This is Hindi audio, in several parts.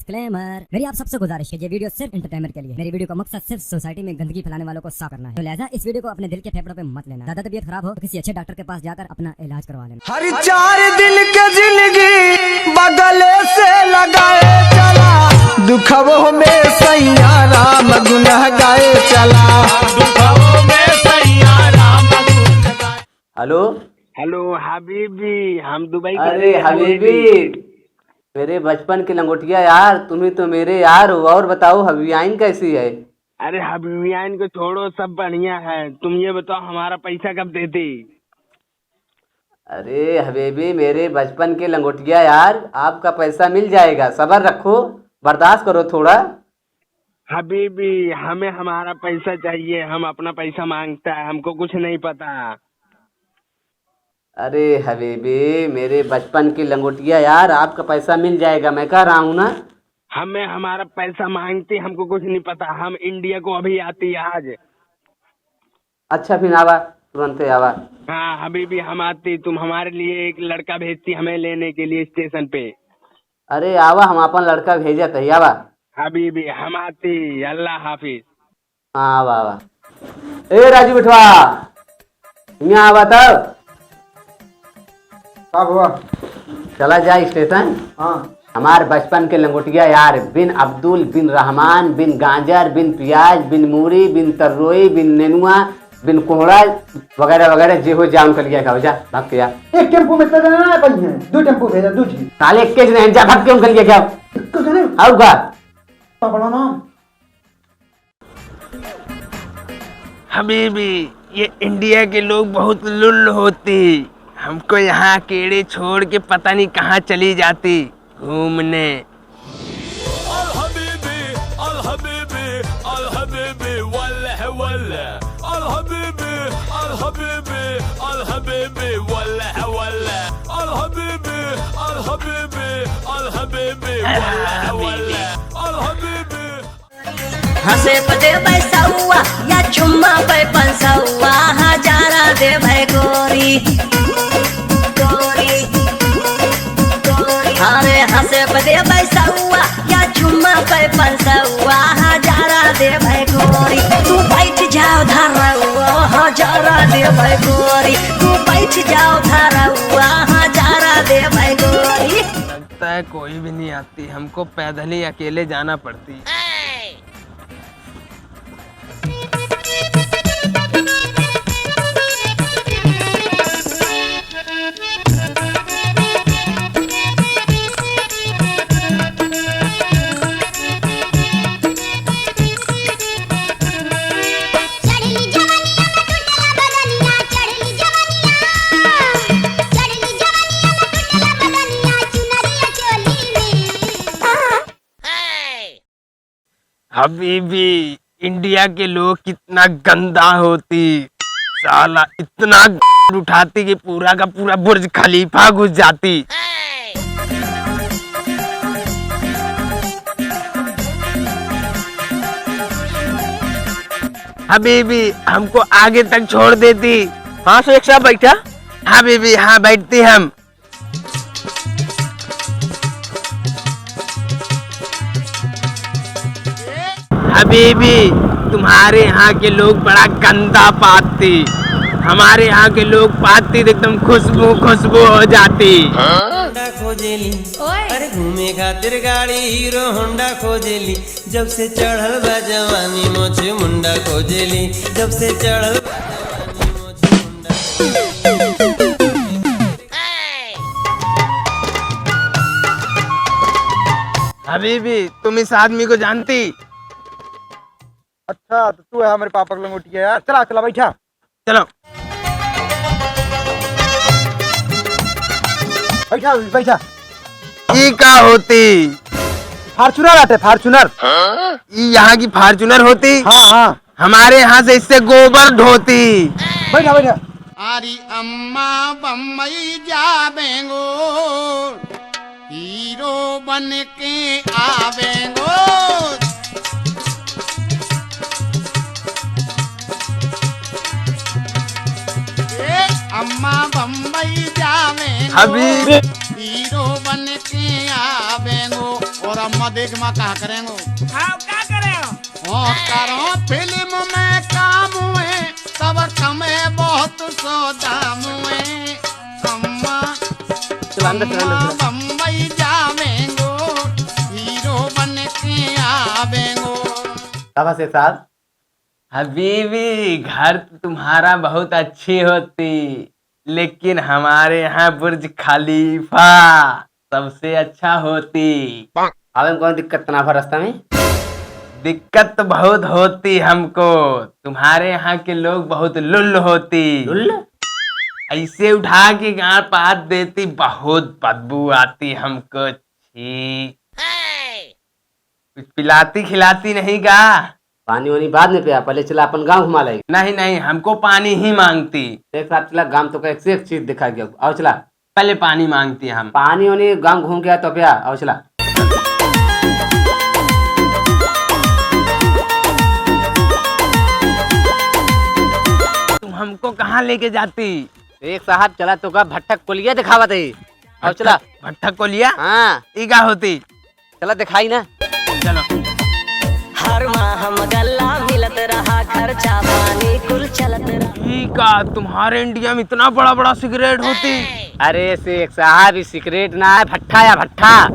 डिस्क्लेमर, मेरी आप सबसे गुजारिश है, ये वीडियो सिर्फ एंटरटेनमेंट के लिए। मेरी वीडियो का मकसद सिर्फ सोसाइटी में गंदगी फैलाने वालों को साफ करना है, तो लिहाजा इस वीडियो को अपने दिल के फेफड़ों पे मत लेना। ज्यादा तबीयत खराब हो तो किसी अच्छे डॉक्टर के पास जाकर अपना इलाज करवा लेना। हर चार दिल के जिंदगी बगले से लगाए चला, दुखवो में सैया राम गुनाह गाए चला, दुखवो में सैया राम गुनाह गाए। हेलो हेलो हबीबी, हम दुबई अरे हबीबी, मेरे बचपन के लंगोटिया यार, तुम्ही तो मेरे यार हो। और बताओ हबीबियाइन कैसी है? अरे हबीबियान को छोड़ो, सब बढ़िया है। तुम ये बताओ हमारा पैसा कब देती? अरे हबीबी, मेरे बचपन के लंगोटिया यार, आपका पैसा मिल जाएगा, सब्र रखो, बर्दाश्त करो थोड़ा। हबीबी, हमें हमारा पैसा चाहिए, हम अपना पैसा मांगता है, हमको कुछ नहीं पता। अरे हबीबी, मेरे बचपन की लंगोटिया यार, आपका पैसा मिल जाएगा, मैं कह रहा हूँ ना। हमें हमारा पैसा मांगती, हमको कुछ नहीं पता। हम इंडिया को अभी आती आज। अच्छा फिर आवा, तुरंत आवा। हाँ हबीबी, हम आती। तुम हमारे लिए एक लड़का भेजती हमें लेने के लिए स्टेशन पे। अरे आवा, हम अपन लड़का भेजा कही, आवा हबीबी, हम आती। अल्लाह हाफिज। हाँ आवा आवा। ए राजू बिठवा, यहाँ आवा तब। कब हुआ? चला जाए स्टेशन। हाँ हमारे बचपन के लंगोटिया यार, बिन अब्दुल बिन रहमान बिन गाजर बिन प्याज बिन मूरी बिन तर्रोई बिन नेनुआ बिन कोहड़ा वगैरह वगैरह जे हो जा उनका लिया खाओ, जा भाग के जा। एक टेम्पो में तो जाना है, पही है दो टेम्पो भेजा, दो जी साले एक के नहीं, जा भाग के उनका लिया खाओ। इसको जाने आऊगा बड़ा नाम। हबीबी, ये इंडिया के लोग बहुत लुल्ल होती। हमको यहाँ अकेले छोड़ के पता नहीं कहाँ चली जाती घूमने। हंसे पे दे भाई सौआ या चुम्मा पे 500, हजारा दे भाई गोरी गोरी गोरी। अरे हंसे पे दे भाई सौआ या चुम्मा पे 500, हजारा दे भाई गोरी। तू बैठ जाओ धरवा, हजारा दे भाई गोरी। तू बैठ जाओ धरवा, हजारा दे भाई गोरी। लगता है कोई भी नहीं आती, हमको पैदल ही अकेले जाना पड़ती। हबीबी, इंडिया के लोग कितना गंदा होती। साला इतना उठाती कि पूरा का पूरा बुर्ज खलीफा घुस जाती। हबीबी, हमको आगे तक छोड़ देती। हाँ शेख साहब बैठा। हाँ बीबी, हाँ बैठती हम। हबीबी, तुम्हारे यहाँ के लोग बड़ा गंदा पाती, हमारे यहाँ के लोग पाती तो एकदम खुशबू खुशबू हो जाती। होंडा खोजेली, अरे घूमे खातिर गाड़ी हीरो होंडा खोजेली। जब से चढ़ल बा जवानी मोछे मुंडा खोजेली, जब से चढ़ल बा जवानी मोछे मुंडा खोजेली। हबीबी, तुम इस आदमी को जानती? अच्छा तो तू है हमारे पापा का लंगोटिया यार। चला चला बैठा, चलो बैठा बैठा। ये का होती? फार्चूनर आते, फार्चूनर। ये यहाँ की फार्चूनर होती? हाँ हाँ, हमारे यहाँ से इससे गोबर ढोती। बैठा बैठा। आरी अम्मा बम्बई जावेंगो, हीरो बन के आवेंगो। अम्मा बम्बई जावेंगो, हबीबी, हीरो बन के आवेंगो। ओ और अम्मा देख माँ कहा करेंगे हाँ क्या करे हो? ओ करो फिल्म में काम हुए तब कमे बहुत सोदाम हुए अम्मा चलो अंदर चलो अम्मा अंदर बम्बई जावेंगो हीरो बन के आवेंगो। चलो शेख साहब। हबीबी घर तुम्हारा बहुत अच्छी होती, लेकिन हमारे यहाँ बुर्ज खलीफा सबसे अच्छा होती। अब में कोई दिक्कत ना हो रास्ता में? दिक्कत तो बहुत होती हमको, तुम्हारे यहाँ के लोग बहुत लुल्ल होती। लुल्ल? ऐसे उठा के गाड़ पात देती, बहुत बदबू आती हमको। छी कुछ पिलाती खिलाती नहीं का? पानी वानी बाद में पिया, पहले चला अपन गांव घुमा लाएगी। नहीं नहीं, हमको पानी ही मांगती। एक साथ चला, गांव तो का एक से एक चीज दिखा गया। आओ चला, पहले पानी मांगती हम। पानी वानी गांव घूम के आया तो पिया। आओ चला। तुम हमको कहाँ लेके जाती? एक साहब चला तो का भट्टक कोलिया दिखावा दे। आओ चला। भट्ठा को लिया? हाँ ईगा होती। चला दिखाई ना। चलो। हर माह हम गल्ला मिलत रहा, खर्चा पानी कुल चलत रहा। ईगा तुम्हारे इंडिया में इतना बड़ा बड़ा सिगरेट होती? अरे शेख साहब, इस सिगरेट ना है, भट्ठा या भट्ठा।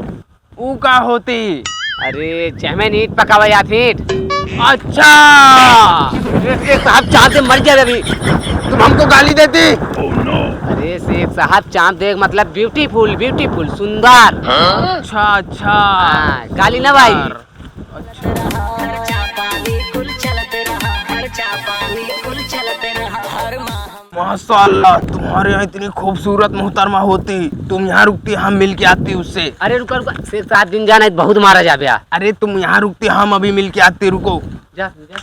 ऊ का होती? अरे चहमें ईट पकावा या फीट। अच्छा शेख साहब चाँद से मर गया अभी। तुम हमको गाली देती? अरे शेख साहब चाँद देख मतलब ब्यूटीफुल ब्यूटीफुल सुंदर। अच्छा अच्छा। हाँ, गाली ना भाई। खर्चा पानी कुल चलत रहा, खर्चा पानी कुल चलत रहा। हर माह माशाअल्लाह, तुम्हारे यहाँ इतनी खूबसूरत मोहतरमा होती, तुम यहाँ रुकती हम मिल के आती उससे। अरे रुको रुको शेख साहब, दिन जाना है बहुत मारा जा गया। अरे तुम यहाँ रुकती, हम अभी मिल के आते। रुको। जा जा।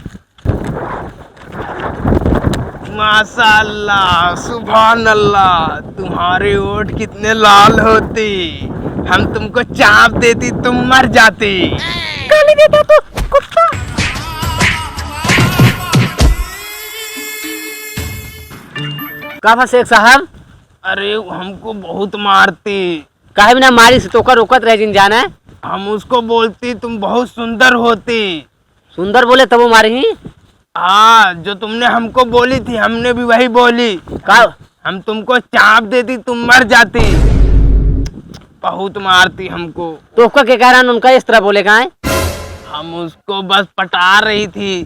माशाअल्लाह सुभान अल्लाह, तुम्हारे ओठ कितने लाल होती। हम तुमको चाप देती, तुम मर जाती। गाली देता तो कुत्ता। का शेख साहब? अरे हमको बहुत मारती। काहे बिना मारी से तोकर रोकत रहे जिन जाना है। हम उसको बोलती तुम बहुत सुंदर होती। सुंदर बोले तब वो मारी ही। हाँ, जो तुमने हमको बोली थी हमने भी वही बोली। का? हम तुमको चाप देती, तुम मर जाती। बहुत मारती हमको। तो उसका क्या कारण उनका इस तरह बोले का है? हम उसको बस पटा रही थी।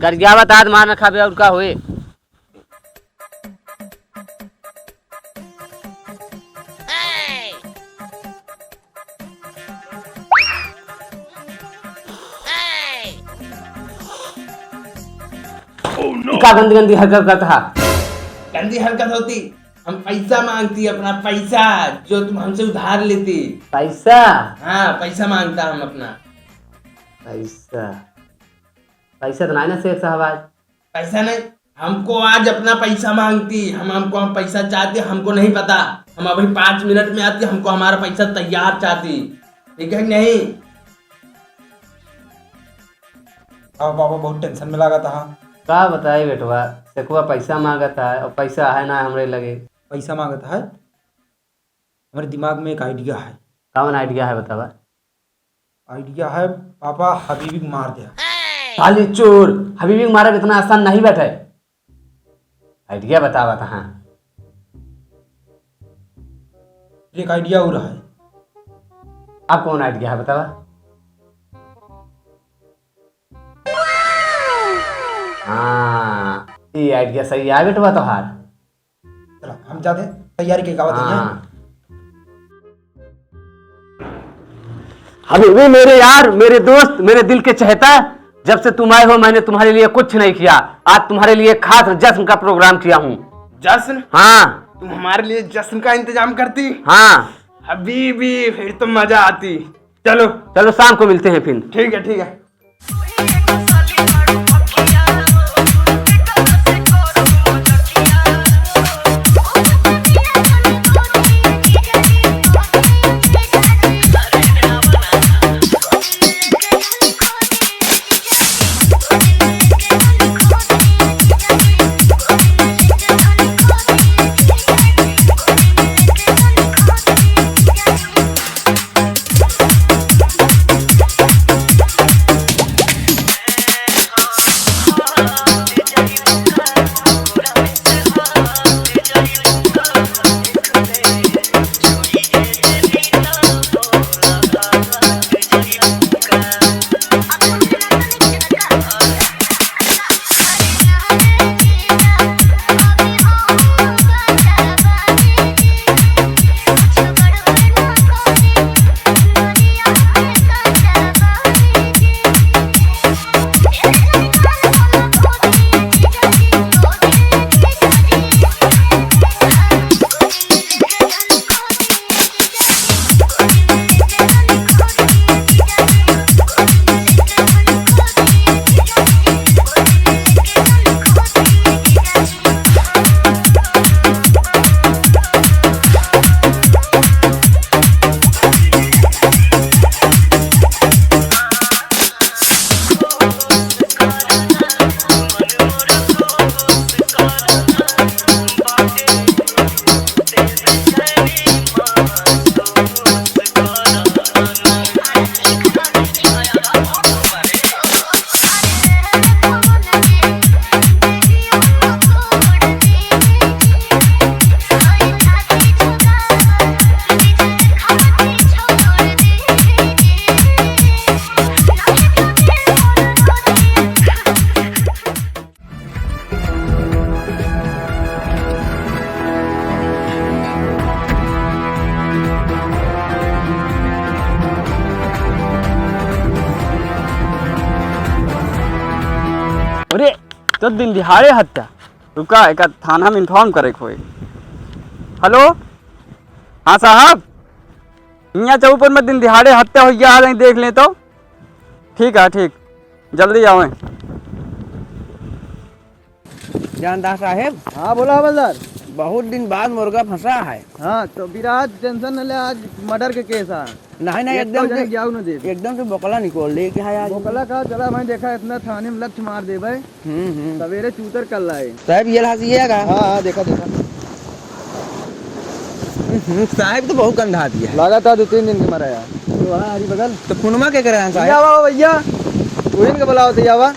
करजावत आज मार न खाबे और का हुए। का गंदी गंदी हरकत करता। गंदी हरकत होती? हम पैसा मांगती, अपना पैसा जो तुम हमसे उधार लेती। पैसा? हाँ पैसा मांगता हम अपना। पैसा पैसा तो नहीं ना शेख साहब आज। पैसा नहीं, हमको आज अपना पैसा मांगती। हम पैसा चाहती, हमको नहीं पता। हम अभी 5 मिनट में आती, हमको हमारा पैसा तैयार चाहती। ठीक है नहीं? अब बाबा बहुत टेंशन में लगा था। का बताए बेटवा, सेकुआ पैसा मांगता है और पैसा है ना हमरे लगे। पैसा मांगता है। हमारे दिमाग में एक आइडिया है। कौन आइडिया है बतावा? आइडिया है पापा हबीबी को मार दिया। साली चोर, हबीबी को मारा इतना आसान नहीं बैठे। आइडिया बतावा था। हाँ एक आइडिया हो रहा है। अब कौन आइडिया है बतावा? हाँ ये आइडिया सही है बेटवा तोहार। चलो हम जाते हैं, तैयारी के कावत है। हबीबी मेरे यार, मेरे दोस्त, मेरे दिल के चहेता, जब से तुम आए हो मैंने तुम्हारे लिए कुछ नहीं किया। आज तुम्हारे लिए खास जश्न का प्रोग्राम किया हूँ। जश्न? हाँ। तुम हमारे लिए जश्न का इंतजाम करती? हाँ। हबीबी फिर तो मजा आती। चलो चलो शाम को मिलते हैं फिर। ठीक है ठीक है। तो दिन दिहाड़े हत्या रुका एक थाना में इन्फॉर्म करे खोए। हेलो हाँ साहब, यहाँ चौपर में दिन दिहाड़े हत्या हो गया, आ देख लें तो। ठीक है, ठीक, जल्दी आओ। जानदार साहेब। हाँ बोला हवलदार। बहुत दिन बाद मुर्गा फंसा है। हाँ तो फिर आज टेंशन न ले, आज मर्डर के केस है। नहीं एकदम से जाऊ न दे, एकदम से बोकला निकोल ले के है आज। बोकला का चला मैं देखा इतना थाने में लक्ष्य मार दे भाई। सवेरे चूतर कर लाए साहब, ये लाजिएगा। हाँ देखा देखा। साहब तो बहुत कंधा दिया लगा था 2-3 दिन के मरा यार। तो हरी बगल तो फोनमा के करे साहब? यावा भैया उहिन के बुलाओ थे यावा।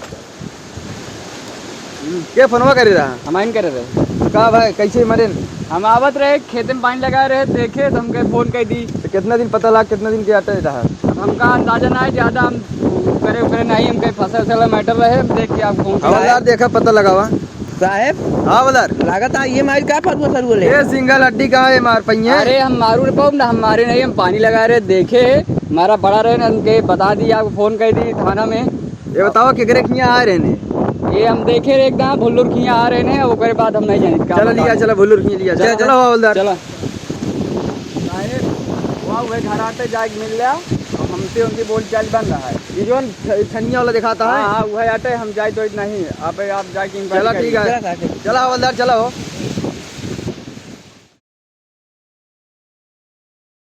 के फोनवा करे रहा? हम करे रहे का भाई कैसे मरे? हम आवत रहे, खेत में पानी लगा रहे, देखे तो हमके फोन कर दी। तो कितना दिन पता लगा, कितना दिन के आटे रहा? अब हमका अंदाजा ना है ज्यादा, हम करे नहीं, हमके फसल मैटर रहे, देख के आप फोन हवलदार देखा पता लगा हुआ साहब। हाँ हवलदार, लागत है ये मार का फरवा सर बोले। ये सिंगल हड्डी का है मार पहिए। अरे हम मारू ना, हम मारे नहीं, हम पानी लगा रहे, देखे हमारा बड़ा रहे ना, उनके बता दिया, आपको फोन कर दी थाना में। ये बताओ केकरे खिया आ रहे ने? ये हम देखे रहे एकदम भुल्लुर खिया आ रहे हैं, उसके बाद हम नहीं जाने। चलो लिया, चलो भुल्लुर खिया लिया, चलो हवलदार चलो। वहाँ वही घर आते जाके मिल लिया, हमसे उनकी बोलचाल बन रहा है। ये जो छनिया वाला दिखाता है। हाँ वही आटे, हम जाए तो नहीं, आप जाके। चलो ठीक है, चलो हवलदार चलो।